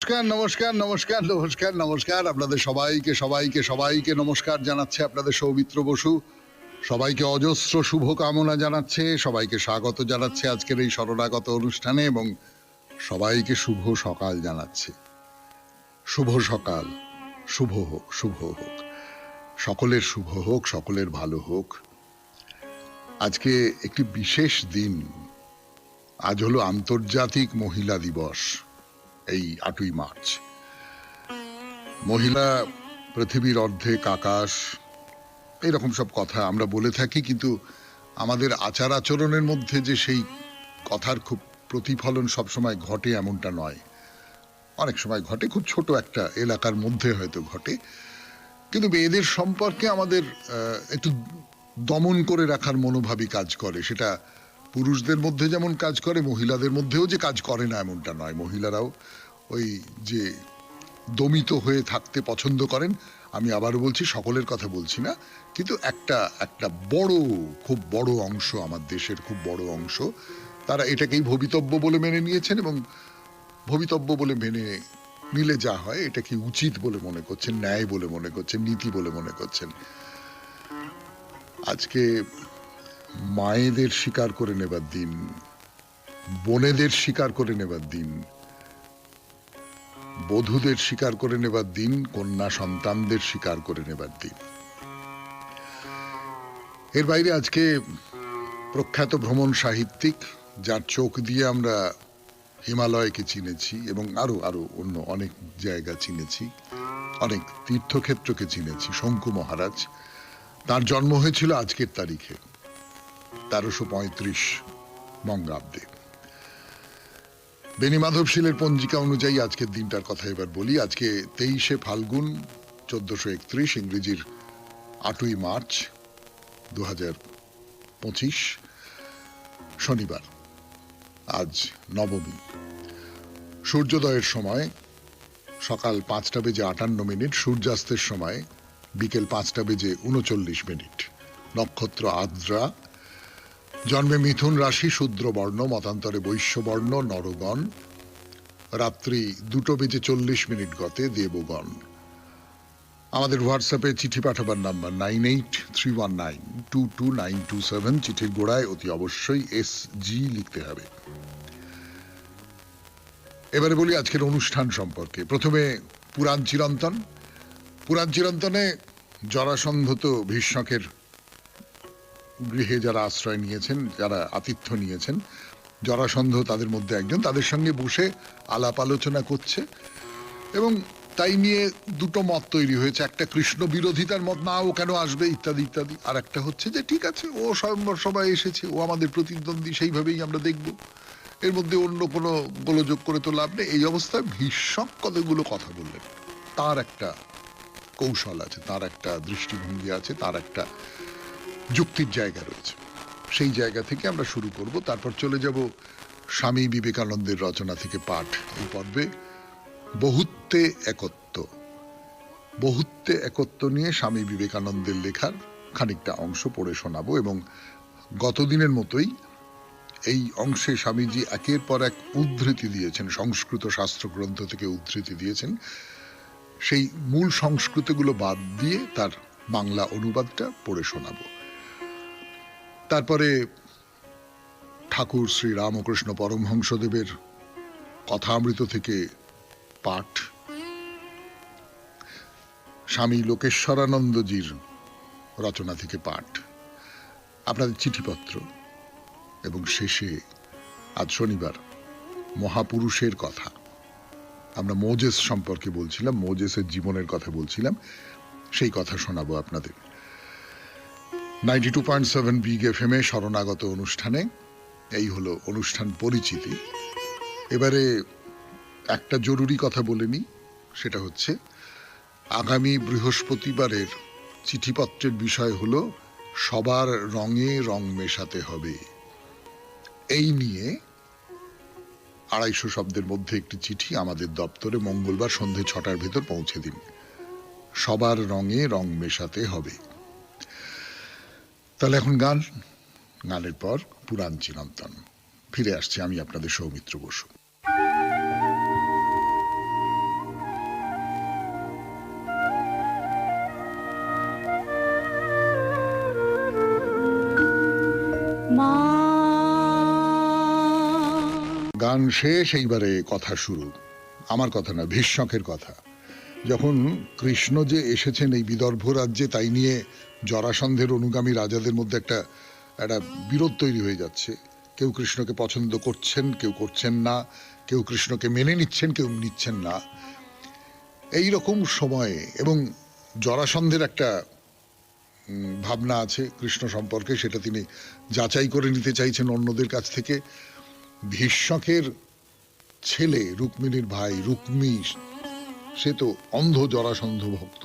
নমস্কার নমস্কার নমস্কার নমস্কার নমস্কার আপনাদের সবাইকে সবাইকে সবাইকে নমস্কার জানাচ্ছে আপনাদের সৌমিত্র বসু। সবাইকে অজস্র শুভকামনা জানাচ্ছে, সবাইকে স্বাগত জানাচ্ছে আজকের এই শরণাগত অনুষ্ঠানে এবং সবাইকে শুভ সকাল জানাচ্ছে। শুভ সকাল, শুভ হোক, শুভ হোক, সকলের শুভ হোক, সকলের ভালো হোক। আজকে একটি বিশেষ দিন। আজ হলো আন্তর্জাতিক মহিলা দিবস, এই 8ই মার্চ। মহিলা পৃথিবীর অর্ধেক আকাশ, এইরকম সব কথা আমরা বলে থাকি, কিন্তু আমাদের আচার আচরণের মধ্যে যে সেই কথার খুব প্রতিফলন সবসময় ঘটে এমনটা নয়। অনেক সময় ঘটে, খুব ছোট একটা এলাকার মধ্যে হয়তো ঘটে, কিন্তু মেয়েদের সম্পর্কে আমাদের একটু দমন করে রাখার মনোভাবই কাজ করে। সেটা পুরুষদের মধ্যে যেমন কাজ করে, মহিলাদের মধ্যেও যে কাজ করে না এমনটা নয়। মহিলারাও ওই যে দমিত হয়ে থাকতে পছন্দ করেন। আমি আবারও বলছি, সকলের কথা বলছি না, কিন্তু একটা বড়, খুব বড় অংশ, আমার দেশের খুব বড় অংশ, তারা এটাকেই ভবিতব্য বলে মেনে নিয়েছেন এবং ভবিতব্য বলে মেনে নিলে যা হয় এটাকে উচিত বলে মনে করছেন, ন্যায় বলে মনে করছেন, নীতি বলে মনে করছেন। আজকে মায়েদের স্বীকার করে নেবার দিন, বোনেদের স্বীকার করে নেবার দিন, বধূদের স্বীকার করে নেবার দিন, কন্যা সন্তানদের স্বীকার করে নেবার দিন। এর বাইরে আজকে প্রখ্যাত ভ্রমণ সাহিত্যিক, যার চোখ দিয়ে আমরা হিমালয়কে চিনেছি এবং আরো আরো অন্য অনেক জায়গা চিনেছি, অনেক তীর্থক্ষেত্রকে চিনেছি, শঙ্কু মহারাজ, তার জন্ম হয়েছিল আজকের তারিখে 1335 বঙ্গাব্দে। বেণীমাধব শীলের পঞ্জিকা অনুযায়ী আজকের দিনটার কথা এবার বলি। আজকে 23শে ফাল্গুন 1431, ইংরেজির 8ই মার্চ 2025, শনিবার। আজ নবমী। সূর্যোদয়ের সময় সকাল 5:58, সূর্যাস্তের সময় বিকেল 5:39। নক্ষত্র আদ্রা। জন্মে মিথুন রাশি, শূদ্র বর্ণ, মতান্তরে বৈশ্য বর্ণ, নরগণ। রাত্রি 2:40 গতে দেবগণ। আমাদের হোয়াটসঅ্যাপে চিঠি পাঠাবার নাম্বার 9831922927। চিঠির গোড়ায় অতি অবশ্যই SG লিখতে হবে। এবারে বলি আজকের অনুষ্ঠান সম্পর্কে। প্রথমে পুরাণ চিরন্তন। পুরাণ চিরন্তনে জরাসন্ধ তো ভীষ্মকের গৃহে যারা আশ্রয় নিয়েছেন, যারা আতিথ্য নিয়েছেন, জরাসন্ধ তাদের মধ্যে একজন, তাদের সঙ্গে বসে আলাপ আলোচনা করছে এবং তাই নিয়ে দুটো মত তৈরি হয়েছে। একটা কৃষ্ণ বিরোধিতার মত, না ও কেন আসবে ইত্যাদি ইত্যাদি। আর একটা হচ্ছে যে ঠিক আছে, ও সবাই এসেছে, ও আমাদের প্রতিদ্বন্দ্বী, সেইভাবেই আমরা দেখব, এর মধ্যে অন্য কোনো গোলযোগ করে তো লাভ নেই। এই অবস্থায় ভীষ্মক কতগুলো কথা বললেন। তার একটা কৌশল আছে, তার একটা দৃষ্টিভঙ্গি আছে, তার একটা যুক্তির জায়গা রয়েছে। সেই জায়গা থেকে আমরা শুরু করব, তারপর চলে যাব স্বামী বিবেকানন্দের রচনা থেকে পাঠ। এই পর্বে বহুত্বে একত্ব, বহুত্বে একত্ব নিয়ে স্বামী বিবেকানন্দের লেখার খানিকটা অংশ পড়ে শোনাবো। এবং গতদিনের মতোই এই অংশে স্বামীজি একের পর এক উদ্ধৃতি দিয়েছেন, সংস্কৃত শাস্ত্রগ্রন্থ থেকে উদ্ধৃতি দিয়েছেন। সেই মূল সংস্কৃতগুলো বাদ দিয়ে তার বাংলা অনুবাদটা পড়ে শোনাবো। তারপরে ঠাকুর শ্রী রামকৃষ্ণ পরমহংসদেবের কথামৃত থেকে পাঠ, স্বামী লোকেশ্বরানন্দজির রচনা থেকে পাঠ, আপনাদের চিঠিপত্র, এবং শেষে আজ শনিবার মহাপুরুষের কথা। আমরা মোজেস সম্পর্কে বলছিলাম, মোজেসের জীবনের কথা বলছিলাম, সেই কথা শোনাবো আপনাদের 92.7 বিগ FM এ শরণাগত অনুষ্ঠানে। এই হলো অনুষ্ঠান পরিচিতি। এবারে একটা জরুরি কথা বলে নিই, সেটা হচ্ছে আগামী বৃহস্পতিবারের চিঠিপত্রের বিষয় হলো সবার রঙে রং মেশাতে হবে। এই নিয়ে 250 শব্দের মধ্যে একটি চিঠি আমাদের দপ্তরে মঙ্গলবার সন্ধে 6টার ভেতর পৌঁছে দিন। সবার রঙে রং মেশাতে হবে। তাহলে এখন গান, গানের পর পুরাণ চিরন্তন। ফিরে আসছি আমি আপনাদের সৌমিত্র বসু। অনুষ্ঠান শেষ, এইবারে কথা শুরু। আমার কথা না, ভীষ্মকের কথা। যখন কৃষ্ণ যে এসেছেন এই বিদর্ভ রাজ্যে, তাই নিয়ে জরাসন্ধের অনুগামী রাজাদের মধ্যে একটা একটা বিরোধ তৈরি হয়ে যাচ্ছে। কেউ কৃষ্ণকে পছন্দ করছেন, কেউ করছেন না, কেউ কৃষ্ণকে মেনে নিচ্ছেন, কেউ নিচ্ছেন না। এই রকম সময়ে এবং জরাসন্ধের একটা ভাবনা আছে কৃষ্ণ সম্পর্কে, সেটা তিনি যাচাই করে নিতে চাইছেন অন্যদের কাছ থেকে। ভীষ্মকের ছেলে রুক্মিণীর ভাই রুক্মী, সে তো অন্ধ জরাসন্ধ ভক্ত,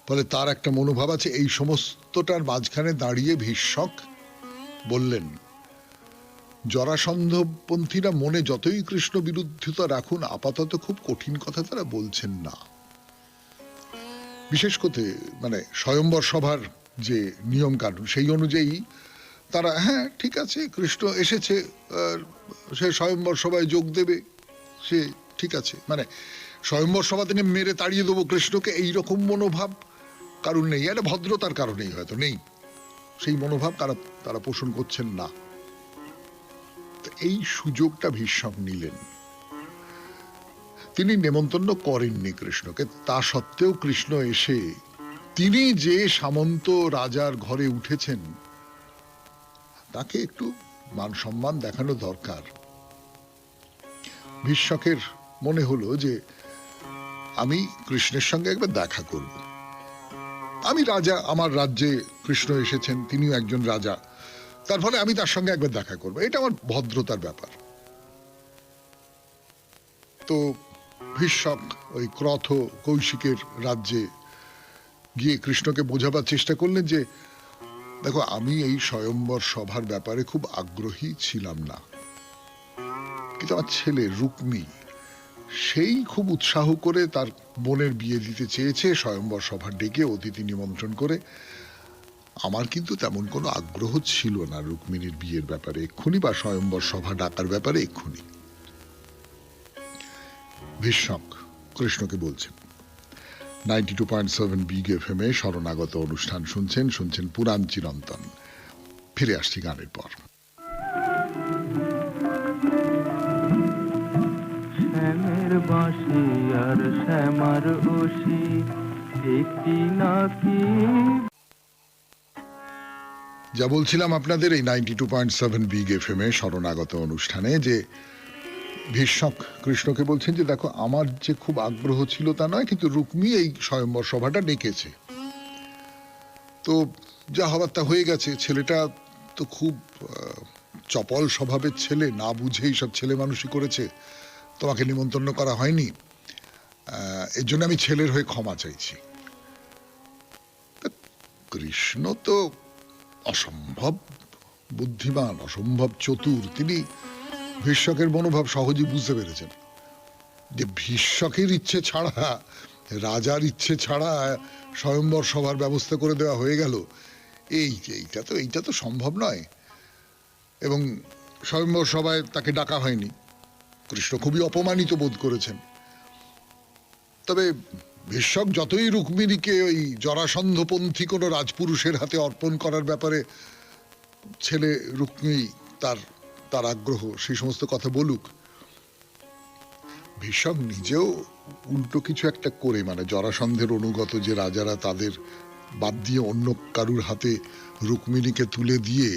ফলে তার একটা মনোভাব আছে। এই সমস্তটার মাঝখানে দাঁড়িয়ে ভীষ্মক বললেন, জরাসন্ধপন্থীরা মনে যতই কৃষ্ণ বিরুদ্ধতা রাখুন, আপাতত খুব কঠিন কথা তারা বলছেন না। বিশেষ করে মানে স্বয়ম্বর সভার যে নিয়ম কানুন, সেই অনুযায়ী তারা হ্যাঁ ঠিক আছে, কৃষ্ণ এসেছে, সে স্বয়ম্বর সভায় যোগ দেবে, সে ঠিক আছে, মানে স্বয়ম্বর সভা থেকে মেরে তাড়িয়ে দেবো কৃষ্ণকে, এইরকম মনোভাব কারণ নেই। একটা ভদ্রতার কারণেই হয়তো নেই, সেই মনোভাব তারা পোষণ করছেন না। এই সুযোগটা ভীষ্মক নিলেন। তিনি নেমন্তন্ন করেননি কৃষ্ণকে, তা সত্ত্বেও কৃষ্ণ এসে তিনি যে সামন্ত রাজার ঘরে উঠেছেন, তাকে একটু মান সম্মান দেখানো দরকার। ভীষ্মকের মনে হলো যে আমি কৃষ্ণের সঙ্গে একবার দেখা করব। আমি রাজা, আমার রাজ্যে কৃষ্ণ এসেছেন, তিনিও একজন রাজা, তার ফলে আমি তার সঙ্গে একবার দেখা করব, এটা আমার ভদ্রতার ব্যাপার। তো ভীষ্মক ওই ক্রথ কৌশিকের রাজ্যে গিয়ে কৃষ্ণকে বোঝাবার চেষ্টা করলেন যে দেখো, আমি এই স্বয়ম্বর সভার ব্যাপারে খুব আগ্রহী ছিলাম না, কিন্তু আমার ছেলে রুক্মী সেই খুব উৎসাহ করে তার বোনের বিয়ে দিতে চেয়েছে, স্বয়ম্বর সভা ডেকে অতিথি নিমন্ত্রণ করে। আমার কিন্তু তেমন কোনো আগ্রহ ছিল না রুক্মিণীর বিয়ের ব্যাপারে এক্ষুনি, বা স্বয়ম্বর সভা ডাকার ব্যাপারে এক্ষুনি। ভীষ্মক কৃষ্ণকে বলছেন। 92.7 বিগ এফএম এ শরণাগত অনুষ্ঠান শুনছেন পুরাণ চিরন্তন। ফিরে আসছি গানের পর। শ্যামের বাঁশি আর শ্যামার ওষি একই নাকি। যা বলছিলাম আপনাদের এই 92.7 বিগ এফএম এ শরণাগত অনুষ্ঠানে, যে ভীষ্মক কৃষ্ণকে বলছেন যে দেখো, আমার যে খুব আগ্রহ ছিল তা নয়, কিন্তু রুক্মী এই স্বয়ম্বর সভাটা ডেকেছে, তো যা হবার তা হয়ে গেছে। ছেলেটা তো খুব চপল স্বভাবের ছেলে, না বুঝেই সব ছেলে মানুষই করেছে, তোমাকে নিমন্ত্রণ করা হয়নি, এর জন্য আমি ছেলের হয়ে ক্ষমা চাইছি। কৃষ্ণ তো অসম্ভব বুদ্ধিমান, অসম্ভব চতুর, তিনি ভীষ্মকের মনোভাব সহজেই বুঝতে পেরেছেন যে ভীষ্মকের ইচ্ছে ছাড়া, রাজার ইচ্ছে ছাড়া স্বয়ম্বর সভার ব্যবস্থা করে দেওয়া হয়ে গেল, এইটা তো সম্ভব নয়। এবং স্বয়ম্বর সভায় তাকে ডাকা হয়নি, কৃষ্ণ খুবই অপমানিত বোধ করেছেন। তবে ভীষ্মক যতই রুক্মিণীকে ওই জরাসন্ধপন্থী কোনো রাজপুরুষের হাতে অর্পণ করার ব্যাপারে ছেলে রুক্মিণী তার আগ্রহ, সেই সমস্ত কথা বলুক, ভীষ্মক নিজেও উল্টো কিছু একটা করে, মানে জরাসন্ধের অনুগত যে রাজারা, তাদের বাদ দিয়ে অন্য কারুর হাতে রুক্মিণীকে তুলে দিয়ে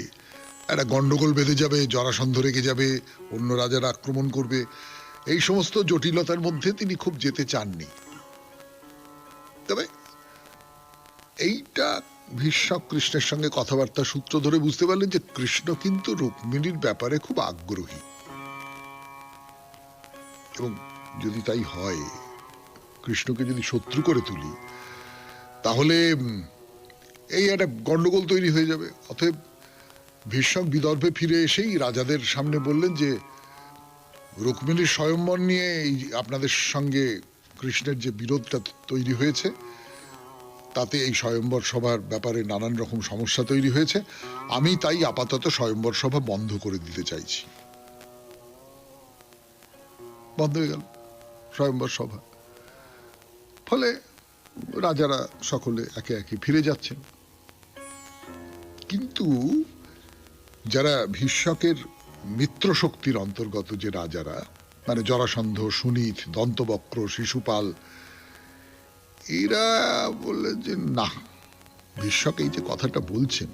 একটা গন্ডগোল বেঁধে যাবে, জরাসন্ধ রেগে যাবে, অন্য রাজারা আক্রমণ করবে, এই সমস্ত জটিলতার মধ্যে তিনি খুব যেতে চাননি। তবে এইটা ভীষ্মক কৃষ্ণের সঙ্গে কথাবার্তা সূত্র ধরে বুঝতে পারলেন যে কৃষ্ণ কিন্তু রুক্মিণীর ব্যাপারে খুব আগ্রহী, এবং যদি তাই হয়, কৃষ্ণকে যদি শত্রু করে তুলি, তাহলে এই একটা গন্ডগোল তৈরি হয়ে যাবে। অতএব ভীষ্মক বিদর্ভে ফিরে এসেই রাজাদের সামনে বললেন যে রুক্মিণীর স্বয়ম্বর নিয়ে এই আপনাদের সঙ্গে কৃষ্ণের যে বিরোধটা তৈরি হয়েছে, তাতে এই স্বয়ম্বর সভার ব্যাপারে নানান রকম সমস্যা তৈরি হয়েছে, আমি তাই আপাতত স্বয়ম্বর সভা বন্ধ করে দিতে চাইছি। বন্ধ হয়ে গেল স্বয়ম্বর সভা, ফলে রাজারা সকলে একে একে ফিরে যাচ্ছেন। কিন্তু যারা ভীষ্মকের মিত্র শক্তির অন্তর্গত যে রাজারা, মানে জরাসন্ধ, সুনীত, দন্তবক্র, শিশুপাল, এরা বললেন যে না, ভীষ্মক এই যে কথাটা বলছেন,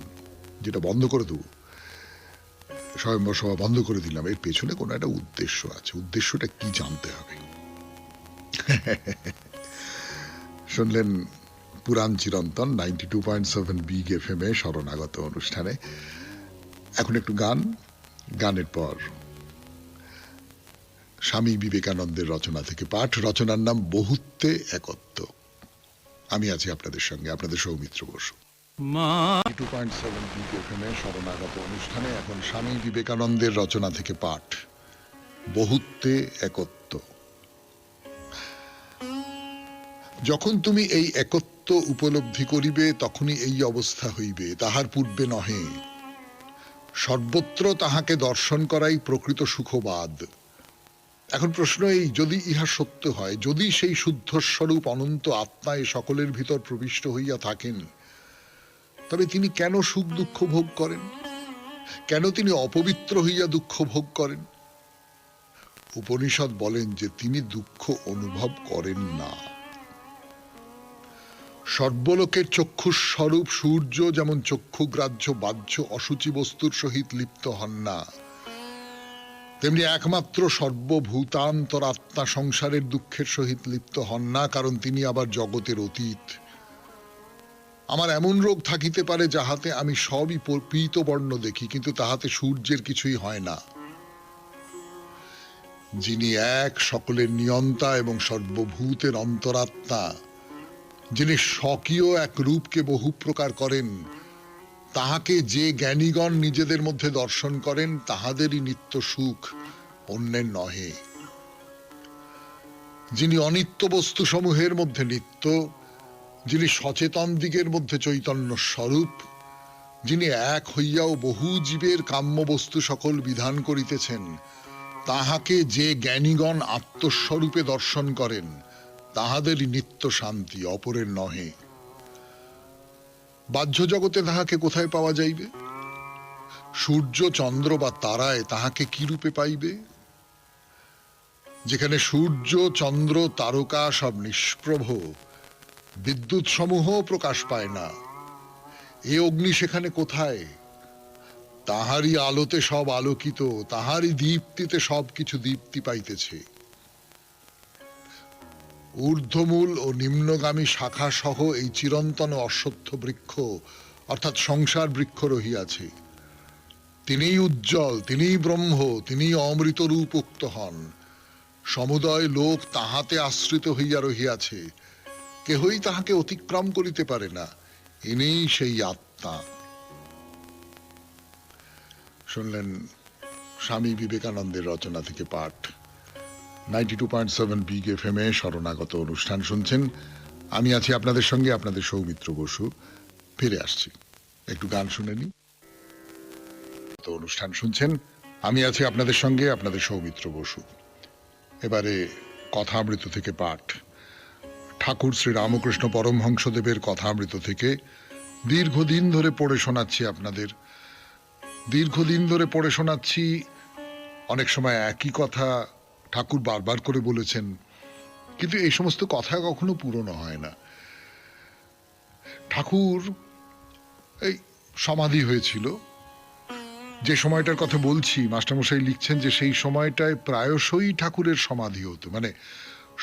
যেটা বন্ধ করে দেবো, স্বয়ম্বর সভা বন্ধ করে দিলাম, এর পেছনে কোনো একটা উদ্দেশ্য আছে। উদ্দেশ্যটা কি জানতে হবে। শুনলেন পুরাণ চিরন্তন 92.7 বিগ FM এ শরণাগত অনুষ্ঠানে। এখন একটু গান, গানের পর স্বামী বিবেকানন্দের রচনা থেকে পাঠ। রচনার নাম বহুত্বে একত্ব। আমি আছি আপনাদের সঙ্গে, আপনাদের সৌমিত্র বসু। 2.7 বিগ FM এ শরণাগত অনুষ্ঠানে এখন স্বামী বিবেকানন্দের রচনা থেকে পাঠ, বহুত্বে একত্ব। যখন তুমি এই একত্ব উপলব্ধি করিবে, তখনই এই অবস্থা হইবে, তাহার পূর্বে নহে। সর্বত্র তাহাকে দর্শন করাই প্রকৃত সুখবাদ। এখন প্রশ্ন এই, যদি ইহা সত্য হয়, যদি সেই শুদ্ধ স্বরূপ অনন্ত আত্মা এ সকলের ভিতর প্রবিষ্ট হইয়া থাকেন, তবে তিনি কেন সুখ দুঃখ ভোগ করেন? কেন তিনি অপবিত্র হইয়া দুঃখ ভোগ করেন? উপনিষদ বলেন যে তিনি দুঃখ অনুভব করেন না। সর্বলোকের চক্ষুস্বরূপ সূর্য যেমন চক্ষুগ্রাহ্য বাহ্য অসুচি বস্তুর সহিত লিপ্ত হন না, তেমনি একমাত্র সর্বভূতান্তরাত্মা সংসারের দুঃখের সহিত লিপ্ত হন না, কারণ তিনি আবার জগতের অতীত। আমার এমন রোগ থাকিতে পারে যাহাতে আমি সবই পীতবর্ণ দেখি, কিন্তু তাহাতে সূর্যের কিছুই হয় না। যিনি এক, সকলের নিয়ন্তা এবং সর্বভূতের অন্তরাত্মা, যিনি স্বকীয় এক রূপকে বহু প্রকার করেন, তাহাকে যে জ্ঞানীগণ নিজেদের মধ্যে দর্শন করেন, তাহাদেরই নিত্য সুখ, অন্যের নহে। যিনি অনিত্য বস্তু সমূহের মধ্যে নিত্য, যিনি সচেতন দিগের মধ্যে চৈতন্য স্বরূপ, যিনি এক হইয়াও বহু জীবের কাম্য বস্তু সকল বিধান করিতেছেন, তাহাকে যে জ্ঞানীগণ আত্মস্বরূপে দর্শন করেন, তাহাদেরই নিত্য শান্তি, অপরের নহে। বাহ্য জগতে তাহাকে কোথায় পাওয়া যাইবে? সূর্য, চন্দ্র বা তারায় তাহাকে কি রূপে পাইবে? যেখানে সূর্য, চন্দ্র, তারকা সব নিষ্প্রভ, বিদ্যুৎ সমূহ প্রকাশ পায় না, এ অগ্নি সেখানে কোথায়? তাহারই আলোতে সব আলোকিত, তাহারই দীপ্তিতে সব কিছু দীপ্তি পাইতেছে। ঊর্ধ্বমূল ও নিম্নগামী শাখা সহ এই চিরন্তন অশ্বত্থ বৃক্ষ অর্থাৎ সংসার বৃক্ষ রহিয়াছে। তিনিই উজ্জ্বল, তিনিই ব্রহ্ম, তিনিই অমৃত রূপ উক্ত হন। সমুদয় লোক তাহাতে আশ্রিত হইয়া রহিয়াছে, কেহই তাহাকে অতিক্রম করিতে পারে না। ইনিই সেই আত্মা। শুনলেন স্বামী বিবেকানন্দের রচনা থেকে পাঠ। 92.7 বিগ FM এ শরণাগত অনুষ্ঠান শুনছেন। আমি আছি আপনাদের সঙ্গে, আপনাদের সৌমিত্র বসু। ফিরে আসছি, একটু গান শুনে নি। তো অনুষ্ঠান শুনছেন, আমি আছি আপনাদের সঙ্গে, আপনাদের সৌমিত্র বসু। এবারে কথামৃত থেকে পাঠ, ঠাকুর শ্রী রামকৃষ্ণ পরমহংসদেবের কথামৃত থেকে। দীর্ঘদিন ধরে পড়ে শোনাচ্ছি আপনাদের, দীর্ঘদিন ধরে পড়ে শোনাচ্ছি। অনেক সময় একই কথা ঠাকুর বারবার করে বলেছেন, কিন্তু এই সমস্ত কথা কখনো পূরণ হয় না। ঠাকুর এই সমাধি হয়েছিল, যে সময়টার কথা বলছি, মাস্টারমশাই লিখছেন যে সেই সময়টায় প্রায়শই ঠাকুরের সমাধি হতো, মানে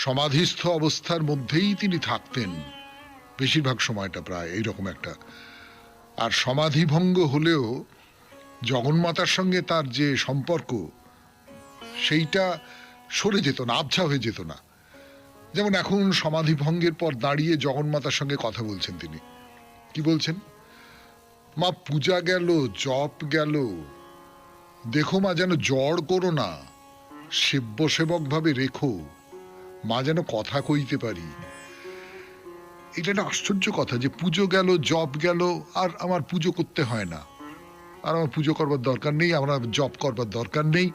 সমাধিস্থ অবস্থার মধ্যেই তিনি থাকতেন বেশিরভাগ সময়টা, প্রায় এইরকম একটা। আর সমাধি ভঙ্গ হলেও জগন্মাতার সঙ্গে তার যে সম্পর্ক, সেইটা সরে যেত না, আবছা হয়ে যেত না। যেমন এখন সমাধি ভঙ্গের পর দাঁড়িয়ে জগন্মাতার সঙ্গে কথা বলছেন তিনি। কি বলছেন? মা পূজা গেল, জপ গেল, দেখো মা যেন জড় করো না, সেব্য সেবক ভাবে রেখো, মা যেন কথা কইতে পারি। এটা একটা আশ্চর্য কথা যে পুজো গেল, জপ গেল, আর আমার পুজো করতে হয় না, আর আমার পুজো করবার দরকার নেই, আমার জপ করবার দরকার নেই।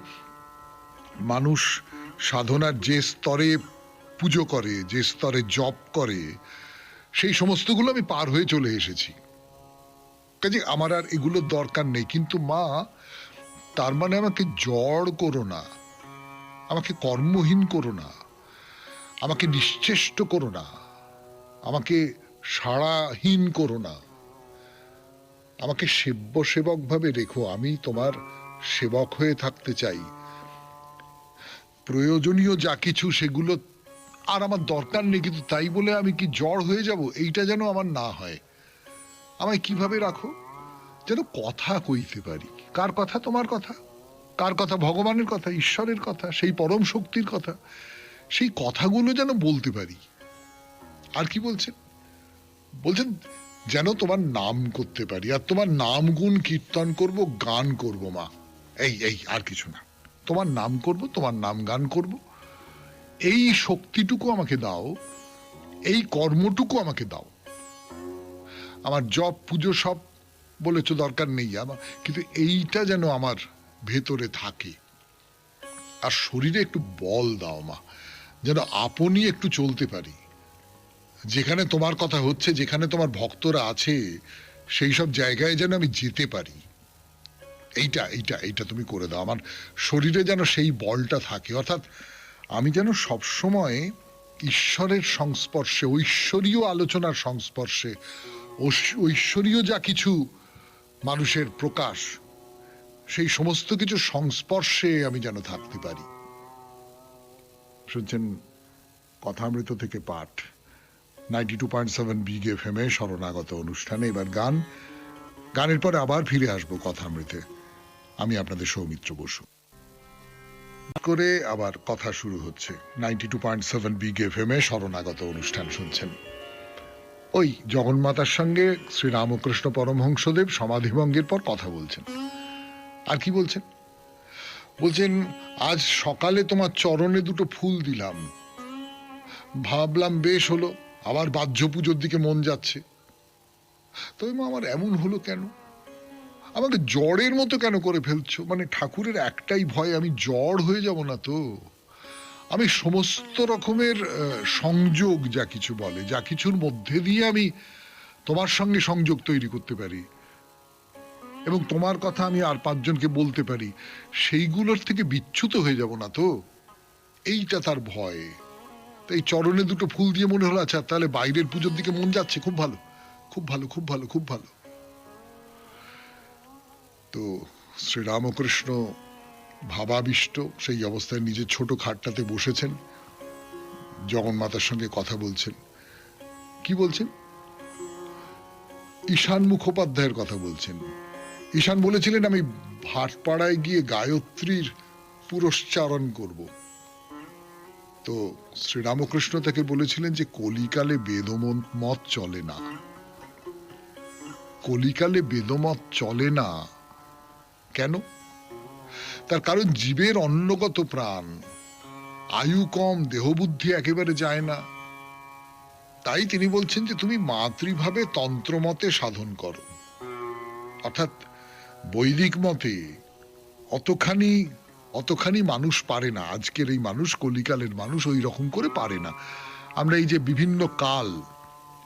মানুষ সাধনার যে স্তরে পুজো করে, যে স্তরে জপ করে, সেই সমস্তগুলো আমি পার হয়ে চলে এসেছি, কাজে আমার আর এগুলোর দরকার নেই। কিন্তু মা তার মানে আমাকে জড় করো না, আমাকে কর্মহীন করো না, আমাকে নিশ্চেষ্ট করো না, আমাকে সাড়াহীন করো না, আমাকে সেব্য সেবক ভাবে রেখো। আমি তোমার সেবক হয়ে থাকতে চাই। প্রয়োজনীয় যা কিছু সেগুলো আর আমার দরকার নেই, কিন্তু তাই বলে আমি কি জড় হয়ে যাব, এইটা যেন আমার না হয়। আমায় কিভাবে রাখো, যেন কথা কইতে পারি। কার কথা? তোমার কথা। কার কথা? ভগবানের কথা, ঈশ্বরের কথা, সেই পরম শক্তির কথা। সেই কথাগুলো যেন বলতে পারি। আর কি বলছেন? বলছেন যেন তোমার নাম করতে পারি, আর তোমার নাম গুণ কীর্তন করব, গান করব মা। এই এই আর কিছু না। তোমার নাম করব, তোমার নাম গান করব। এই শক্তিটুকু আমাকে দাও, এই কর্মটুকু আমাকে দাও। আমার জপ পুজো সব বলেছ দরকার নেই আমার, কিন্তু এইটা যেন আমার ভেতরে থাকে। আর শরীরে একটু বল দাও মা, যেন আপনি একটু চলতে পারি। যেখানে তোমার কথা হচ্ছে, যেখানে তোমার ভক্তরা আছে, সেই সব জায়গায় যেন আমি যেতে পারি। এইটা এইটা এইটা তুমি করে দাও। আমার শরীরে যেন সেই বলটা থাকে, অর্থাৎ আমি যেন সবসময় ঈশ্বরের সংস্পর্শে, ঐশ্বরীয় আলোচনার সংস্পর্শে, ঐশ্বরীয় যা কিছু মানুষের প্রকাশ, সেই সমস্ত কিছু সংস্পর্শে আমি যেন থাকতে পারি। শুনছেন কথামৃত থেকে পাঠ, 92.7 বিগ এফএম এ শরণাগত অনুষ্ঠানে। এবার গান, গানের পরে আবার ফিরে আসবো কথামৃতে। আমি আপনাদের সৌমিত্র বসু করে আবার কথা শুরু হচ্ছে। 92.7 বিগ এফএম এ শরণাগত অনুষ্ঠান শুনছেন। ওই জগন্মাতার সঙ্গে শ্রীরামকৃষ্ণ পরমহংসদেব সমাধিভঙ্গের পর কথা বলছেন। আর কি বলছেন? বলছেন আজ সকালে তোমার চরণে দুটো ফুল দিলাম, ভাবলাম বেশ হলো, আবার বাহ্য পুজোর দিকে মন যাচ্ছে। তবে মা আমার এমন হলো কেন? আমাকে জড়ের মতো কেন করে ফেলছো? মানে ঠাকুরের একটাই ভয়, আমি জড় হয়ে যাব না তো? আমি সমস্ত রকমের সংযোগ যা কিছু বলে, যা কিছুর মধ্যে দিয়ে আমি তোমার সঙ্গে সংযোগ তৈরি করতে পারি এবং তোমার কথা আমি আর পাঁচজনকে বলতে পারি, সেইগুলোর থেকে বিচ্যুত হয়ে যাব না তো? এইটা তার ভয়। তাই চরণে দুটো ফুল দিয়ে মনে হলো আচ্ছা তাহলে বাইরের পুজোর দিকে মন যাচ্ছে, খুব ভালো, খুব ভালো, খুব ভালো, খুব ভালো। তো শ্রীরামকৃষ্ণ ভাবাবিষ্ট সেই অবস্থায় নিজের ছোট খাটটাতে বসেছেন, জগন্মাতার সঙ্গে কথা বলছেন। কি বলছেন? ঈশান মুখোপাধ্যায়ের কথা বলছেন। ঈশান বলেছিলেন আমি ভাটপাড়ায় গিয়ে গায়ত্রীর পুরস্চারণ করব। তো শ্রীরামকৃষ্ণ তাকে বলেছিলেন যে কলিকালে বেদমত চলে না, কলিকালে বেদমত চলে না। কেন? তার কারণ জীবের অন্নগত প্রাণ, আয়ু কম, দেহবুদ্ধি একেবারে যায় না। তাই তিনি বলছেন যে তুমি মাতৃভাবে তন্ত্রমতে সাধন করো। অর্থাৎ বৈদিক মতে অতখানি অতখানি মানুষ পারে না। আজকের এই মানুষ, কলিকালের মানুষ ওই রকম করে পারে না। আমরা এই যে বিভিন্ন কাল,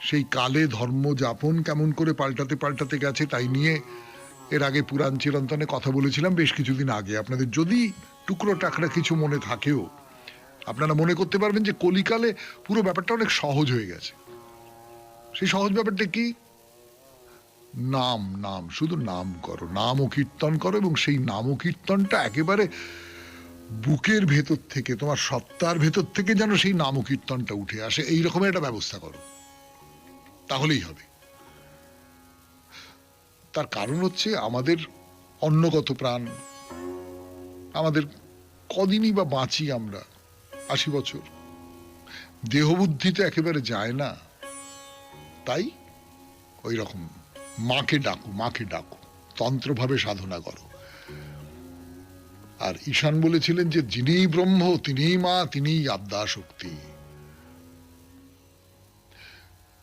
সেই কালে ধর্ম যাপন কেমন করে পাল্টাতে পাল্টাতে গেছে তাই নিয়ে এর আগে পুরাণ চিরন্তনে কথা বলেছিলাম বেশ কিছুদিন আগে। আপনাদের যদি টুকরো টাকরা কিছু মনে থাকেও, আপনারা মনে করতে পারবেন যে কলিকালে পুরো ব্যাপারটা অনেক সহজ হয়ে গেছে। সেই সহজ ব্যাপারটা কি? নাম, নাম, শুধু নাম করো, নাম ও কীর্তন করো, এবং সেই নাম ও কীর্তনটা একেবারে বুকের ভেতর থেকে, তোমার সত্তার ভেতর থেকে যেন সেই নাম ও কীর্তনটা উঠে আসে, এই রকমের একটা ব্যবস্থা করো, তাহলেই হবে। তার কারণ হচ্ছে আমাদের অন্নগত প্রাণ, আমাদের কদিনই বা বাঁচি আমরা, 80 বছর, দেহবুদ্ধিতে একেবারে যায় না। তাই ওই রকম মাকে ডাকো, মাকে ডাকো, তন্ত্রভাবে সাধনা করো। আর ঈশান বলেছিলেন যে যিনি ব্রহ্ম তিনি মা, তিনি আদ্যা শক্তি।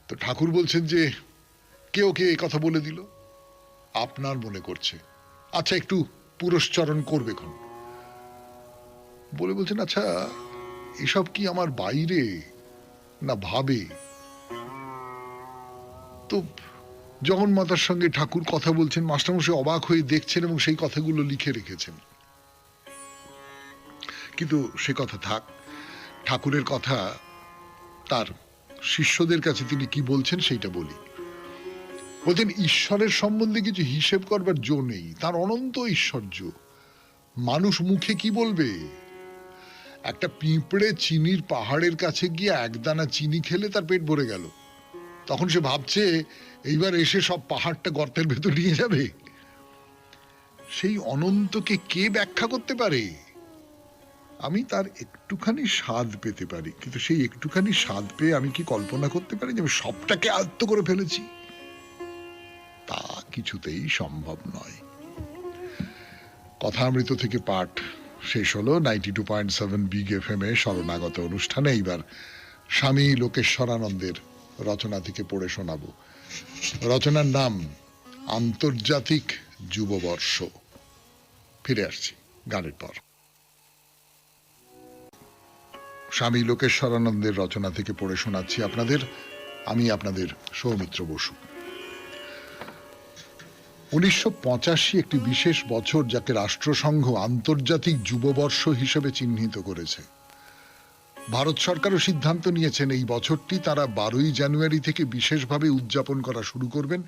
তো ঠাকুর বলছেন যে কে ওকে এই কথা বলে দিল? আপনার মনে করছে, আচ্ছা একটু পুরস্চরণ করবে খন। বলে বলছেন আচ্ছা এসব কি আমার বাইরে না ভাবে? তো জগন্মাতার সঙ্গে ঠাকুর কথা বলছেন, মাস্টারমশাই অবাক হয়ে দেখছেন এবং সেই কথাগুলো লিখে রেখেছেন। কিন্তু সে কথা থাক, ঠাকুরের কথা তার শিষ্যদের কাছে তিনি কি বলছেন সেইটা বলি। বলছেন ঈশ্বরের সম্বন্ধে কিছু হিসেব করবার জো নেই, তার অনন্ত ঐশ্বর্য। মানুষ মুখে কি বলবে? একটা পিঁপড়ে চিনির পাহাড়ের কাছে গিয়ে একদানা চিনি খেলে তার পেট ভরে গেল, তখন সে ভাবছে এইবার এসে সব পাহাড়টা গর্তের ভেতর নিয়ে যাবে। সেই অনন্তকে কে ব্যাখ্যা করতে পারে? আমি তার একটুখানি স্বাদ পেতে পারি, কিন্তু সেই একটুখানি স্বাদ পেয়ে আমি কি কল্পনা করতে পারি যে আমি সবটাকে আয়ত্ত করে ফেলেছি? তা কিছুতেই সম্ভব নয়। কথামৃত থেকে পাঠ শেষ হলো 92.7 বিগ এফএম এ শরণাগত অনুষ্ঠানে। এইবার স্বামী লোকেশ্বরানন্দের রচনা থেকে পড়ে শোনাবো। রচনার নাম আন্তর্জাতিক যুববর্ষ। ফিরে আসছি গানের পর। স্বামী লোকেশ্বরানন্দের রচনা থেকে পড়ে শোনাচ্ছি আপনাদের, আমি আপনাদের সৌমিত্র বসু। 1985 একটি বিশেষ বছর, যাকে রাষ্ট্রসংঘ আন্তর্জাতিক যুববর্ষ হিসেবে চিহ্নিত করেছে। ভারত সরকারও সিদ্ধান্ত নিয়েছেন এই বছরটি তারা 12ই জানুয়ারি থেকে বিশেষভাবে উদযাপন করা শুরু করবেন,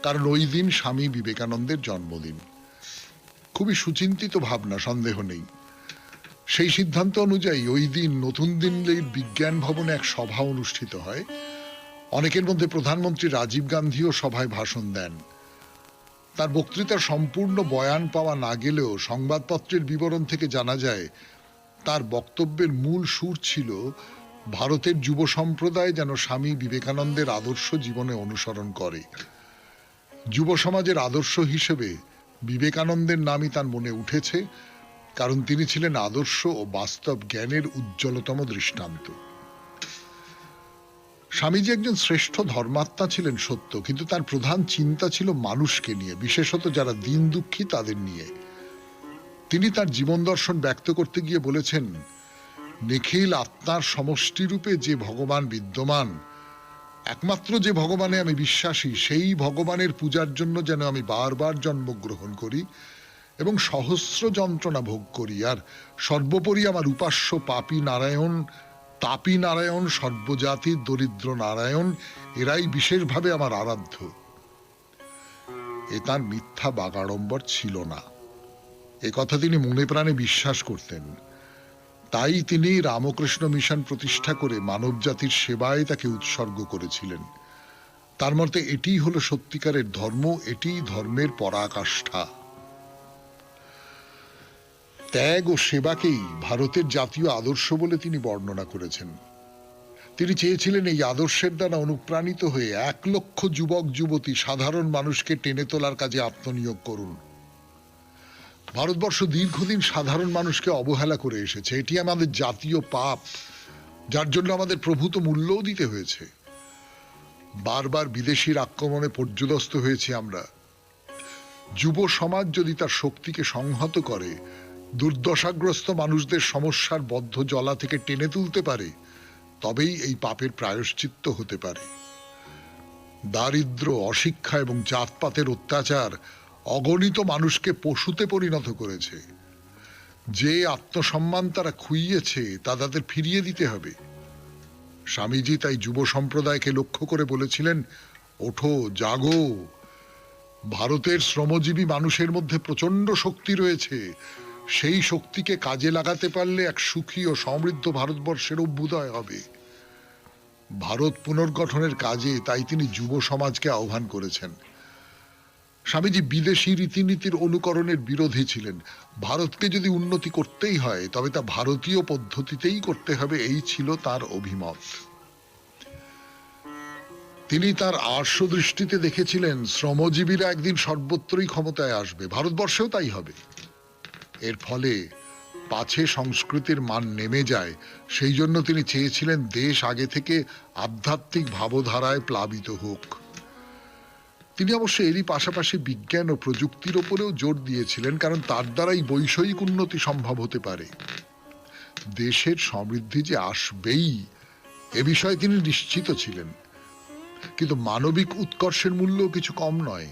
কারণ ওই দিন স্বামী বিবেকানন্দের জন্মদিন। খুবই সুচিন্তিত ভাবনা, সন্দেহ নেই। সেই সিদ্ধান্ত অনুযায়ী ওই দিন নতুন দিল্লির বিজ্ঞান ভবনে এক সভা অনুষ্ঠিত হয়। অনেকের মধ্যে প্রধানমন্ত্রী রাজীব গান্ধীও সভায় ভাষণ দেন। তার বক্তৃতার সম্পূর্ণ বয়ান পাওয়া না গেলেও সংবাদপত্রের বিবরণ থেকে জানা যায় তার বক্তব্যের মূল সুর ছিল ভারতের যুব সম্প্রদায় যেন স্বামী বিবেকানন্দের আদর্শ জীবনে অনুসরণ করে। যুব সমাজের আদর্শ হিসেবে বিবেকানন্দের নামই তার মনে উঠেছে, কারণ তিনি ছিলেন আদর্শ ও বাস্তব জ্ঞানের উজ্জ্বলতম দৃষ্টান্ত। স্বামীজি একজন শ্রেষ্ঠ ধর্মাত্মা ছিলেন সত্য, কিন্তু তার প্রধান চিন্তা ছিল মানুষকে নিয়ে, বিশেষত যারা দিন দুঃখী তাদের নিয়ে। তিনি তার জীবন দর্শন ব্যক্ত করতে গিয়ে বলেছেন, নিখিল আত্মার সমষ্টিরূপে যে ভগবান বিদ্যমান, একমাত্র যে ভগবানে আমি বিশ্বাসী, সেই ভগবানের পূজার জন্য যেন আমি বারবার জন্মগ্রহণ করি এবং সহস্র যন্ত্রণা ভোগ করি, আর সর্বোপরি আমার উপাস্য পাপী নারায়ণ, তাপী নারায়ণ, সর্বজাতির দরিদ্র নারায়ণ, এরাই বিশেষভাবে আমার আরাধ্য। এ তার মিথ্যা বাগাড়ম্বর ছিল না, এ কথা তিনি মনে প্রাণে বিশ্বাস করতেন। তাই তিনি রামকৃষ্ণ মিশন প্রতিষ্ঠা করে মানব জাতির সেবায় তাকে উৎসর্গ করেছিলেন। তার মতে এটিই হলো সত্যিকারের ধর্ম, এটিই ধর্মের পরাকাষ্ঠা। ত্যাগ ও সেবাকেই ভারতের জাতীয় আদর্শ বলে তিনি বর্ণনা করেছেন। তিনি চেয়েছিলেন এই আদর্শের দ্বারা অনুপ্রাণিত হয়ে 1 লক্ষ যুবক যুবতী সাধারণ মানুষকে টেনে তোলার কাজে আত্মনিয়োগ করুন। ভারতবর্ষ দীর্ঘদিন সাধারণ মানুষকে অবহেলা করে এসেছে, এটি আমাদের জাতীয় পাপ, যার জন্য আমাদের প্রভূত মূল্যও দিতে হয়েছে। বারবার বিদেশির আক্রমণে পর্যুদস্ত হয়েছি আমরা। যুব সমাজ যদি তার শক্তিকে সংহত করে দুর্দশাগ্রস্ত মানুষদের সমস্যার বদ্ধ জলা থেকে টেনে তুলতে পারে, তবেই এই পাপের প্রায়শ্চিত্ত হতে পারে। দারিদ্র, অশিক্ষা এবং জাতপাতের অত্যাচার অগণিত মানুষকে পশুতে পরিণত করেছে। যে আত্মসম্মান তারা খুইয়েছে তা তাদের ফিরিয়ে দিতে হবে। স্বামীজি তাই যুব সম্প্রদায়কে লক্ষ্য করে বলেছিলেন, ওঠো, জাগো। ভারতের শ্রমজীবী মানুষের মধ্যে প্রচন্ড শক্তি রয়েছে, সেই শক্তিকে কাজে লাগাতে পারলে এক সুখী ও সমৃদ্ধ ভারতবর্ষের অভ্যুদয় হবে। ভারত পুনর্গঠনের কাজে তাই তিনি যুব সমাজকে আহ্বান করেছেন। স্বামীজি বিদেশি রীতিনীতির অনুকরণের বিরোধী ছিলেন। ভারতকে যদি উন্নতি করতেই হয় তবে তা ভারতীয় পদ্ধতিতেই করতে হবে, এই ছিল তার অভিমত। তিনি তার আর্ষ দৃষ্টিতে দেখেছিলেন শ্রমজীবীরা একদিন সর্বত্রই ক্ষমতায় আসবে, ভারতবর্ষেও তাই হবে। এর ফলে পাছে সংস্কৃতির মান নেমে যায়, সেই জন্য তিনি চেয়েছিলেন দেশ আগে থেকে আধ্যাত্মিক ভাবধারায় প্লাবিত হোক। তিনি অবশ্য এরই পাশাপাশি বিজ্ঞান ও প্রযুক্তির ওপরেও জোর দিয়েছিলেন, কারণ তার দ্বারাই বৈষয়িক উন্নতি সম্ভব হতে পারে। দেশের সমৃদ্ধি যে আসবেই, এ বিষয়ে তিনি নিশ্চিত ছিলেন। কিন্তু মানবিক উৎকর্ষের মূল্য কিছু কম নয়।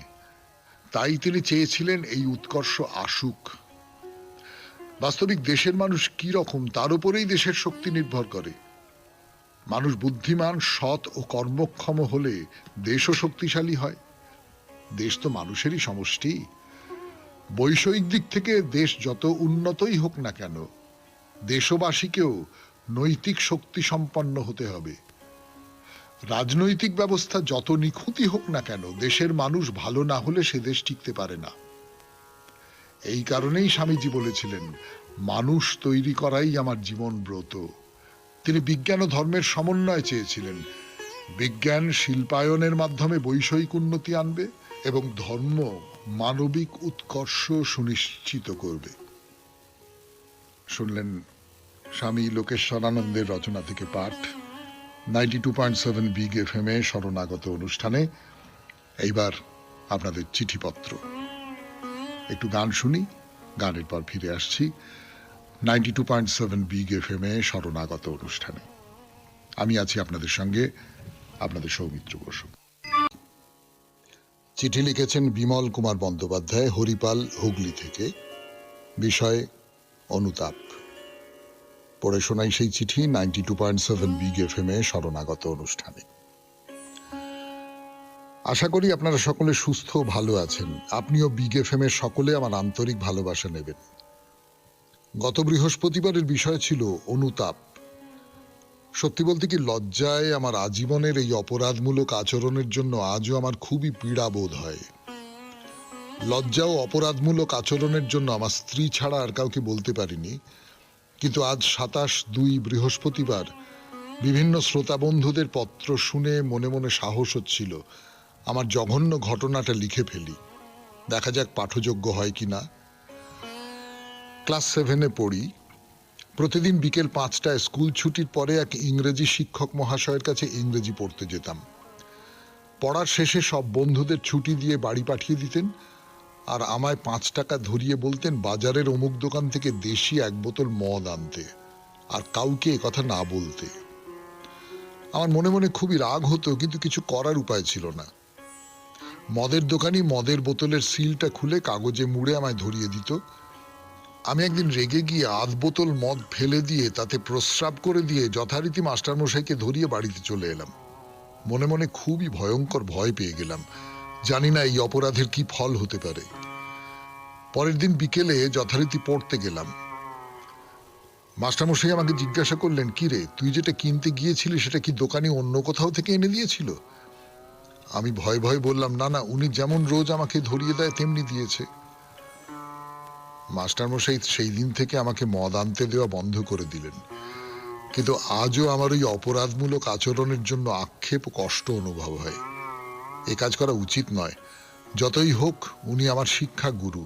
তাই তিনি চেয়েছিলেন এই উৎকর্ষ আসুক। বাস্তবিক দেশের মানুষ কি রকম তার উপরেই দেশের শক্তি নির্ভর করে। মানুষ বুদ্ধিমান, সৎ ও কর্মক্ষম হলে দেশও শক্তিশালী হয়। দেশ তো মানুষেরই সমষ্টি। বৈষয়িক দিক থেকে দেশ যত উন্নতই হোক না কেন, দেশবাসীকেও নৈতিক শক্তি সম্পন্ন হতে হবে। রাজনৈতিক ব্যবস্থা যত নিখুঁতি হোক না কেন, দেশের মানুষ ভালো না হলে সে দেশ টিকতে পারে না। এই কারণেই স্বামীজি বলেছিলেন, মানুষ তৈরি করাই আমার জীবন ব্রত। তিনি বিজ্ঞান ও ধর্মের সমন্বয় চেয়েছিলেন। বিজ্ঞান শিল্পায়নের মাধ্যমে বৈষয়িক উন্নতি আনবে এবং ধর্ম মানবিক উৎকর্ষ সুনিশ্চিত করবে। শুনলেন স্বামী লোকেশ্বরানন্দের রচনা থেকে পাঠ 92.7 বিগ এফএম এ শরণাগত অনুষ্ঠানে। এইবার আপনাদের চিঠিপত্র। একটু গান শুনি, গানের পর ফিরে আসছি 92.7 বিগ এফএম এ শরণাগত অনুষ্ঠানে। আমি আছি আপনাদের সঙ্গে, আপনাদের সৌমিত্র বসু। চিঠি লিখেছেন বিমল কুমার বন্দ্যোপাধ্যায়, হরিপাল, হুগলি থেকে। বিষয় অনুতাপ। পড়ে শোনাই সেই চিঠি 92.7 বিগ এফএম এ শরণাগত অনুষ্ঠানে। আশা করি আপনারা সকলে সুস্থ ও ভালো আছেন। আপনিও বিগ এফএম এর সকলে আমার আন্তরিক ভালোবাসা নেবেন। গত বৃহস্পতিবারের বিষয় ছিল অনুতাপ। সত্যি বলতে কি, লজ্জায় আমার আজীবনের এই অপরাধমূলক আচরণের জন্য আজও আমার খুবই পীড়া বোধ হয়। লজ্জা ও অপরাধমূলক আচরণের জন্য আমার স্ত্রী ছাড়া আর কাউকে বলতে পারিনি। কিন্তু আজ 27/2 বৃহস্পতিবার বিভিন্ন শ্রোতা বন্ধুদের পত্র শুনে মনে মনে সাহস হচ্ছিল আমার জঘন্য ঘটনাটা লিখে ফেলি। দেখা যাক পাঠযোগ্য হয় কিনা। ক্লাস 7-এ পড়ি। প্রতিদিন বিকেল 5টায় স্কুল ছুটির পরে এক ইংরেজি শিক্ষক মহাশয়ের কাছে ইংরেজি পড়তে যেতাম। পড়ার শেষে সব বন্ধুদের ছুটি দিয়ে বাড়ি পাঠিয়ে দিতেন আর আমায় 5 টাকা ধরিয়ে বলতেন বাজারের অমুক দোকান থেকে দেশি 1 বোতল মদ আনতে আর কাউকে এ কথা না বলতে। আমার মনে মনে খুবই রাগ হতো, কিন্তু কিছু করার উপায় ছিল না। মদের দোকানি মদের বোতলের সিলটা খুলে কাগজে মুড়ে আমায় ধরিয়ে দিত। আমি একদিন রেগে গিয়ে 1/2 বোতল মদ ফেলে দিয়ে তাতে প্রস্রাব করে দিয়ে যথারীতি মাস্টারমশাইকে ধরিয়ে বাড়িতে চলে এলাম। মনে মনে খুবই ভয়ঙ্কর ভয় পেয়ে গেলাম। জানি না এই অপরাধের কি ফল হতে পারে। পরের দিন বিকেলে যথারীতি পড়তে গেলাম। মাস্টারমশাই আমাকে জিজ্ঞাসা করলেন, কি রে, তুই যেটা কিনতে গিয়েছিলি সেটা কি দোকানি অন্য কোথাও থেকে এনে দিয়েছিল? আমি ভয় ভয় বললাম, না না, উনি যেমন রোজ আমাকে ধরিয়ে দেয় তেমনি দিয়েছে। মাস্টারমশাই সেই দিন থেকে আমাকে মদ আনতে দেওয়া বন্ধ করে দিলেন। কিন্তু আজও আমার ওই অপরাধমূলক আচরণের জন্য আক্ষেপ ও কষ্ট অনুভব হয়। এ কাজ করা উচিত নয়। যতই হোক উনি আমার শিক্ষা গুরু।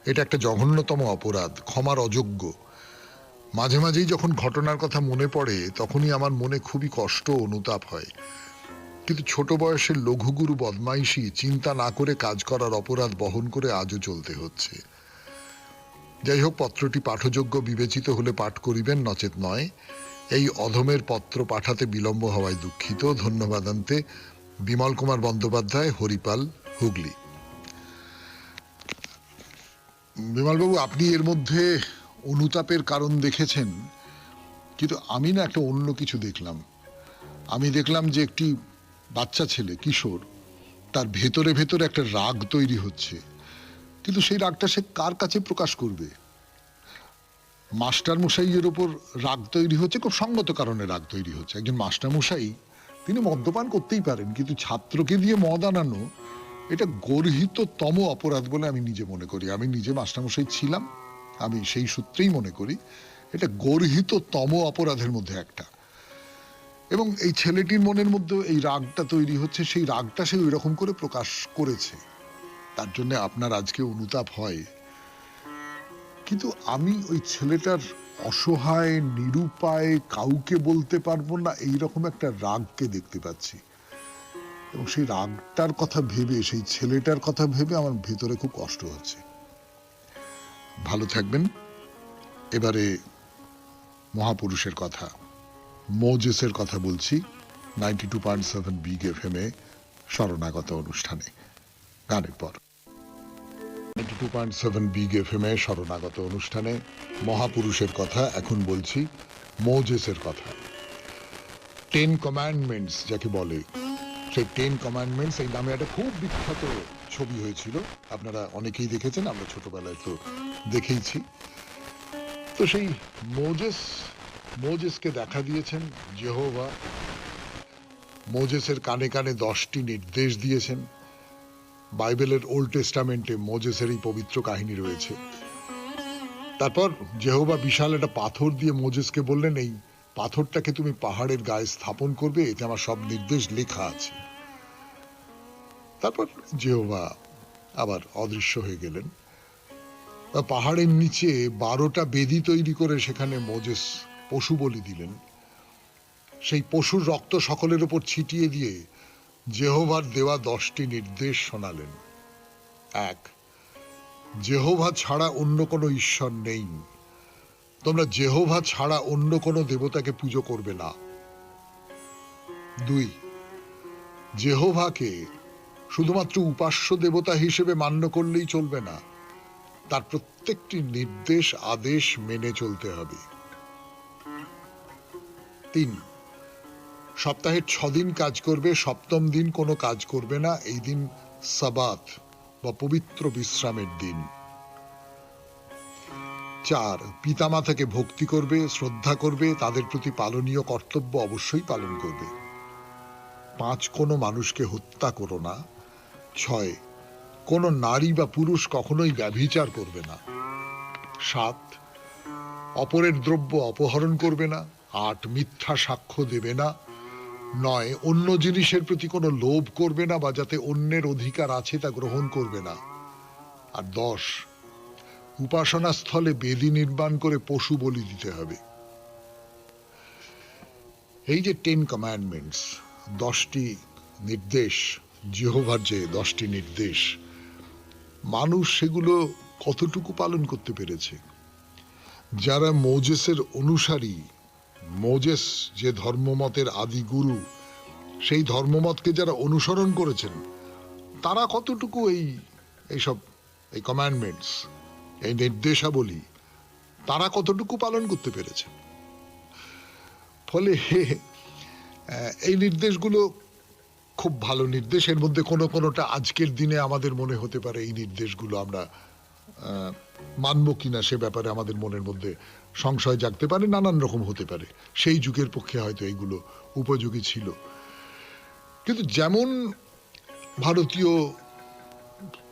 এটা একটা জঘন্যতম অপরাধ, ক্ষমার অযোগ্য। মাঝে মাঝেই যখন ঘটনার কথা মনে পড়ে তখনই আমার মনে খুবই কষ্ট ও অনুতাপ হয়। কিন্তু ছোট বয়সের লঘুগুরু বদমাইশি, চিন্তা না করে কাজ করার অপরাধ বহন করে আজও চলতে হচ্ছে। যাই হোক, পত্রটি পাঠযোগ্য বিবেচিত হলে পাঠ করিবেন, নচেত নয়। এই অধমের পত্র পাঠাতে বিলম্ব হওয়ায় দুঃখিত। ধন্যবাদান্তে বিমল কুমার বন্দ্যোপাধ্যায়, হরিপাল, হুগলি। বিমলবাবু, আপনি এর মধ্যে অনুতাপের কারণ দেখেছেন, কিন্তু আমি না একটা অন্য কিছু দেখলাম। আমি দেখলাম যে একটি বাচ্চা ছেলে, কিশোর, তার ভেতরে ভেতরে একটা রাগ তৈরি হচ্ছে। কিন্তু সেই রাগটা সে কার কাছে প্রকাশ করবে? মাস্টারমশাইয়ের ওপর রাগ তৈরি হচ্ছে, খুব সঙ্গত কারণে রাগ তৈরি হচ্ছে। একজন মাস্টারমশাই, তিনি মদ্যপান করতেই পারেন, কিন্তু ছাত্রকে দিয়ে মদ আনানো এটা গর্হিততম অপরাধ বলে আমি নিজে মনে করি। আমি নিজে মাস্টারমশাই ছিলাম, আমি সেই সূত্রেই মনে করি এটা গর্হিততম অপরাধের মধ্যে একটা। এবং এই ছেলেটির মনের মধ্যে এই রাগটা তৈরি হচ্ছে, সেই রাগটা সে ওই রকম করে প্রকাশ করেছে। তার জন্য আপনার আজকে অনুতাপ হয়। কিন্তু আমি ওই ছেলেটার অসহায়, নিরুপায়, কাউকে বলতে পারবো না এইরকম একটা রাগকে দেখতে পাচ্ছি। এবং সেই রাগটার কথা ভেবে, সেই ছেলেটার কথা ভেবে আমার ভেতরে খুব কষ্ট হচ্ছে। ভালো থাকবেন। এবারে মহাপুরুষের কথা, মোজেসের কথা বলছি। 92.7 বিগ এফএম এ শরণাগত অনুষ্ঠানে গানের পর 92.7 বিগ এফএম এ শরণাগত অনুষ্ঠানে মহাপুরুষের কথা এখন বলছি, মোজেসের কথা। 10 কমান্ডমেন্টস যাকে বলে, সেই 10 কমান্ডমেন্টস এই নামে একটা খুব বিখ্যাত ছবি হয়েছিল, আপনারা অনেকেই দেখেছেন, আমরা ছোটবেলায় তো দেখেইছি। তো সেই মোজেসকে দেখা দিয়েছেন যেহোভা। মোজেসের কানে কানে 10টি নির্দেশ দিয়েছেন। বাইবেলের ওল্ড টেস্টামেন্টে মোজেসের এই পবিত্র কাহিনী রয়েছে। তারপর যেহোভা বিশাল একটা পাথর দিয়ে মোজেসকে বললেন, এই পাথরটাকে তুমি পাহাড়ের গায়ে স্থাপন করবে, এতে আমার সব নির্দেশ লেখা আছে। তারপর যেহোভা আবার অদৃশ্য হয়ে গেলেন। পাহাড়ের নিচে 12টা বেদি তৈরি করে সেখানে মোজেস পশু বলি দিলেন। সেই পশুর রক্ত সকলের উপর ছিটিয়ে দিয়ে যেহোভার দেওয়া 10টি নির্দেশ শোনালেন। 1, যেহোভা ছাড়া অন্য কোনো ঈশ্বর নেই, তোমরা যেহোভা ছাড়া অন্য কোনো দেবতাকে পুজো করবে না। 2, যেহোভাকে শুধুমাত্র উপাস্য দেবতা হিসেবে মান্য করলেই চলবে না, তার প্রত্যেকটি নির্দেশ আদেশ মেনে চলতে হবে। 3, সপ্তাহের 6 দিন কাজ করবে, সপ্তম দিন কোনো কাজ করবে না, এই দিন সাবাত বা পবিত্র বিশ্রামের দিন। 4, পিতামাতাকে ভক্তি করবে, শ্রদ্ধা করবে, তাদের প্রতি পালনীয় কর্তব্য অবশ্যই পালন করবে। 5, কোনো মানুষকে হত্যা করো না। 6, কোনো নারী বা পুরুষ কখনোই ব্যভিচার করবে না। 7, অপরের দ্রব্য অপহরণ করবে না। 8, মিথ্যা সাক্ষ্য দেবে না। 9, অন্য জিনিসের প্রতি কোনো লোভ করবে না বা যাতে অন্যের অধিকার আছে তা গ্রহণ করবে না। আর 10, উপাসনা স্থলে বেদি নির্মাণ করে পশু বলি দিতে হবে। এই যে 10 কমান্ডমেন্টস, 10টি নির্দেশ, যেহোভার যে 10টি নির্দেশ, মানুষ সেগুলো কতটুকু পালন করতে পেরেছে? যারা মোজেসের অনুসারী, মোজেস যে ধর্মমতের আদি গুরু, সেই ধর্মমতকে যারা অনুসরণ করেছেন, তারা কতটুকু এইসব কমান্ডমেন্টস, এই নির্দেশাবলী, তারা কতটুকু পালন করতে পেরেছে? ফলে এই নির্দেশগুলো খুব ভালো নির্দেশ। এর মধ্যে কোনোটা আজকের দিনে আমাদের মনে হতে পারে এই নির্দেশগুলো আমরা মানব কিনা সে ব্যাপারে আমাদের মনের মধ্যে সংশয় জাগতে পারে, নানান রকম হতে পারে। সেই যুগের পক্ষে হয়তো এইগুলো উপযোগী ছিল। কিন্তু যেমন ভারতীয়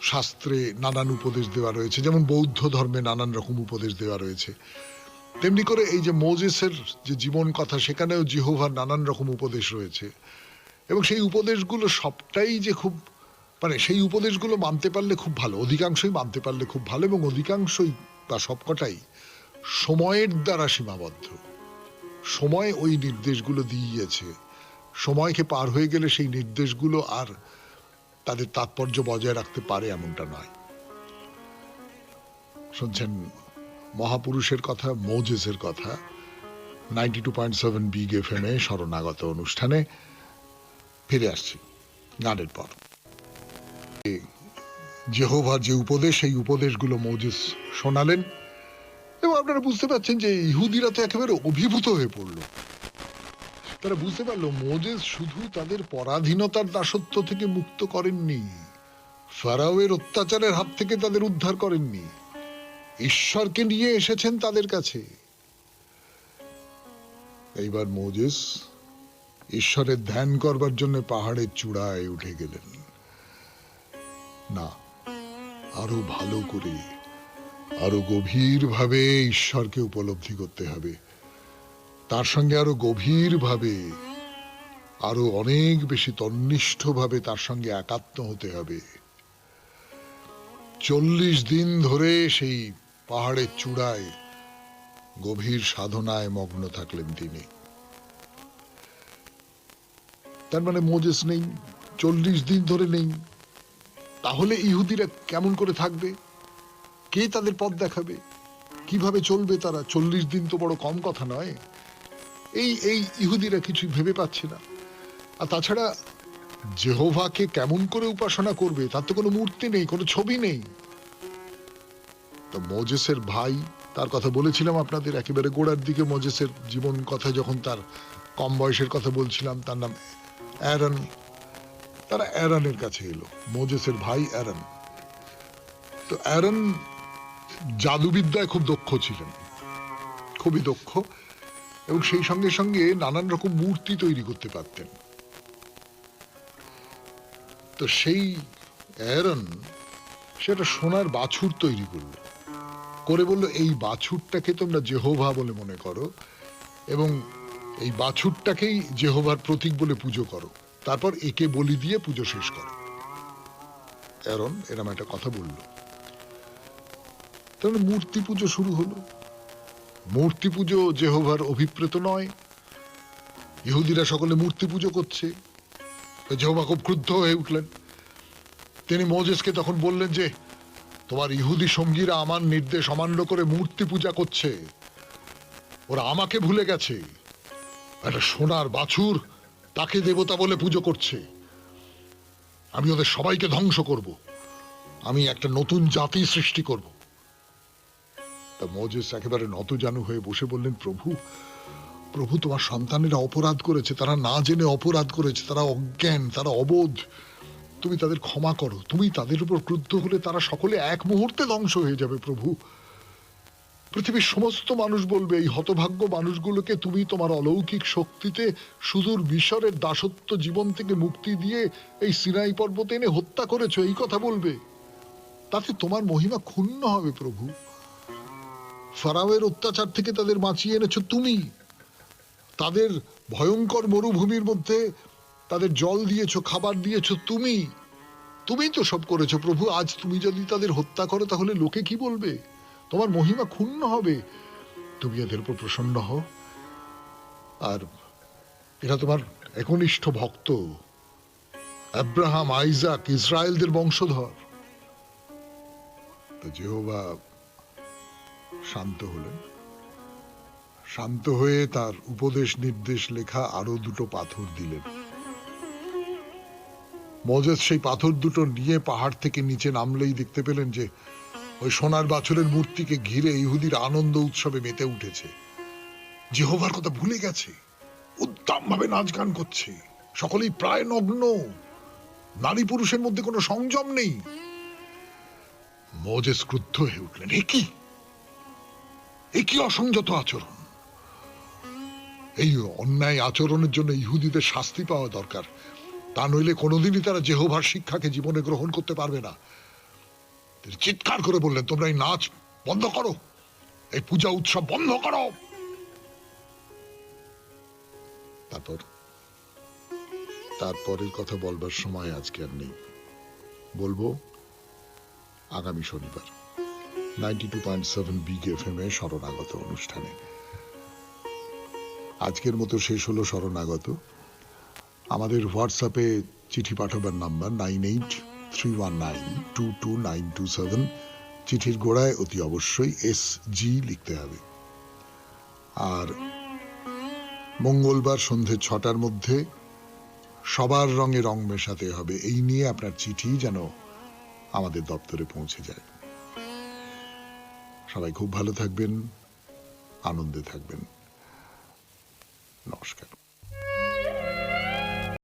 শাস্ত্রে নানান উপদেশ দেওয়া রয়েছে, যেমন বৌদ্ধ ধর্মে নানান রকম উপদেশ দেওয়া রয়েছে, তেমনি করে এই যে মোজেসের যে জীবন কথা, সেখানেও যেহোভার নানান রকম উপদেশ রয়েছে। এবং সেই উপদেশগুলো সবটাই যে খুব, মানে সেই উপদেশগুলো মানতে পারলে খুব ভালো, অধিকাংশই মানতে পারলে খুব ভালো, এবং অধিকাংশই বা সবকটাই সময়ের দ্বারা সীমাবদ্ধ। সময় ওই নির্দেশগুলো দিয়েছে, সময়কে পার হয়ে গেলে সেই নির্দেশগুলো আর তাদের তাৎপর্য বজায় রাখতে পারে এমনটা নয়। শুনছেন মহাপুরুষের কথা, মোজেসের কথা, 92.7 বিগ এফএম এ শরণাগত অনুষ্ঠানে ফিরে আসছি গানের পর। যেহোভার যে উপদেশ, সেই উপদেশগুলো মোজেস শোনালেন, এবং আপনারা বুঝতে পারছেন যে ইহুদিরা তো একেবারে অভিভূত হয়ে পড়ল। তারা বুঝতে পারলো মোজেস শুধু তাদের পরাধীনতার দাসত্ব থেকে মুক্ত করেননি, ফারাওয়ের অত্যাচারের হাত থেকে তাদের উদ্ধার করেননি, ঈশ্বরকে নিয়ে এসেছেন তাদের কাছে। এইবার মোজেস ঈশ্বরের ধ্যান করবার জন্য পাহাড়ের চূড়ায় উঠে গেলেন। না, আরো ভালো করে, আরো গভীরভাবে ঈশ্বরকে উপলব্ধি করতে হবে, তার সঙ্গে আরো গভীরভাবে, আরো অনেক বেশি তন্নিষ্ঠভাবে তার সঙ্গে একাত্ম হতে হবে। 40 দিন ধরে সেই পাহাড়ের চূড়ায় গভীর সাধনায় মগ্ন থাকলেন তিনি। তার মানে মোজেস নেই, 40 দিন ধরে নেই। তাহলে ইহুদিরা কেমন করে থাকবে? কে তাদের পথ দেখাবে? কিভাবে চলবে তারা? 40 দিন তো বড় কম কথা নয়। এই ইহুদিরা কিছুই ভেবে পাচ্ছে না। আর তাছাড়া জেহোভাকে কেমন করে উপাসনা করবে? তার তো কোনো মূর্তি নেই, কোনো ছবি নেই। তো মোজেসের ভাই, তার কথা বলেছিলাম আপনাদের একেবারে গোড়ার দিকে, মোজেসের জীবন কথা যখন তার কম বয়সের কথা বলছিলাম, তার নাম অ্যারন। তারা অ্যারনের কাছে এলো, মোজেসের ভাই অ্যারন। তো অ্যারন জাদুবিদ্যায় খুব দক্ষ ছিলেন, খুবই দক্ষ, এবং সেই সঙ্গে সঙ্গে নানান রকম মূর্তি তৈরি করতে পারতেন। তো সেই অ্যারন সেটা সোনার বাছুর তৈরি করলো, করে বলল এই বাছুরটাকে তোমরা জেহোভা বলে মনে করো এবং এই বাছুরটাকেই জেহোভার প্রতীক বলে পুজো করো, তারপর একে বলি দিয়ে পুজো শেষ করো। অ্যারন এরম একটা কথা বলল। তাহলে মূর্তি পুজো শুরু হলো। মূর্তি পুজো জেহোভার অভিপ্রেত নয়, ইহুদিরা সকলে মূর্তি পুজো করছে। জেহোভা খুব ক্রুদ্ধ হয়ে উঠলেন। তিনি মোজেসকে তখন বললেন যে তোমার ইহুদি সঙ্গীরা আমার নির্দেশ অমান্য করে মূর্তি পূজা করছে, ওরা আমাকে ভুলে গেছে। একটা সোনার বাছুর, তাকে দেবতা বলে পুজো করছে। আমি ওদের সবাইকে ধ্বংস করব, আমি একটা নতুন জাতি সৃষ্টি করব। তা মোজেস একেবারে নতজানু হয়ে বসে বললেন, প্রভু প্রভু তোমার সন্তানেরা অপরাধ করেছে, তারা না জেনে অপরাধ করেছে, তারা অজ্ঞান, তারা অবোধ, তুমি তাদের ক্ষমা করো। তুমি তাদের উপর ক্রুদ্ধ হলে তারা সকলে এক মুহূর্তে ধ্বংস হয়ে যাবে। প্রভু, পৃথিবীর সমস্ত মানুষ বলবে এই হতভাগ্য মানুষগুলোকে তুমি তোমার অলৌকিক শক্তিতে সুদূর মিশরের দাসত্ব জীবন থেকে মুক্তি দিয়ে এই সিনাই পর্বতে এনে হত্যা করেছো, এই কথা বলবে। তাতে তোমার মহিমা ক্ষুণ্ণ হবে। প্রভু, ফারাওয়ের অত্যাচার থেকে তাদের বাঁচিয়ে এনেছো তুমি, তাদের ভয়ঙ্কর মরুভূমির মধ্যে তাদের জল দিয়েছো, খাবার দিয়েছো তুমি, তুমিই তো সব করেছো। প্রভু, আজ তুমি যদি তাদের হত্যা করো তাহলে লোকে কি বলবে? তোমার মহিমা ক্ষুণ্ণ হবে। তুমি এদের উপর প্রসন্ন হও। আর এরা তোমার একনিষ্ঠ ভক্ত, আব্রাহাম, আইজাক, ইসরায়েলদের বংশধর। তো জেহোভা শান্ত হলেন। শান্ত হয়ে তার উপদেশ নির্দেশ লেখা আরো দুটো পাথর দিলেন। মোজেস সেই পাথর দুটো নিয়ে পাহাড় থেকে নিচে নামলেই দেখতে পেলেন যে ওই সোনার বাছুরের মূর্তিকে ঘিরে ইহুদির আনন্দ উৎসবে মেতে উঠেছে। জেহোভার কথা ভুলে গেছে, উদ্দাম ভাবে নাচ গান করছে, সকলেই প্রায় নগ্ন, নারী পুরুষের মধ্যে কোনো সংযম নেই। মোজেস ক্রুদ্ধ হয়ে উঠলেন, এ কি অসংযত আচরণ! এই অন্যায় আচরণের জন্য ইহুদিদের শাস্তি পাওয়া দরকার, তা নইলে কোনোদিনই তারা জেহোভার শিক্ষাকে জীবনে গ্রহণ করতে পারবে না। তিনি চিৎকার করে বললেন, তোমরা এই নাচ বন্ধ করো, এই পূজা উৎসব বন্ধ করো। তারপরের কথা বলবার সময় আজকে আর নেই, বলবো আগামী শনিবার 92.7 বিগ এফএম এ শরণাগত অনুষ্ঠানে। আজকের মতো শেষ হলো শরণাগত। আমাদের হোয়াটসঅ্যাপে চিঠি পাঠাবার নাম্বার 9831922927। চিঠির গোড়ায় অতি অবশ্যই SG লিখতে হবে। আর মঙ্গলবার সন্ধে 6টার মধ্যে সবার রঙে রং মেশাতে হবে, এই নিয়ে আপনার চিঠি যেন আমাদের দপ্তরে পৌঁছে যায়। সবাই খুব ভালো থাকবেন, আনন্দে থাকবেন। নমস্কার।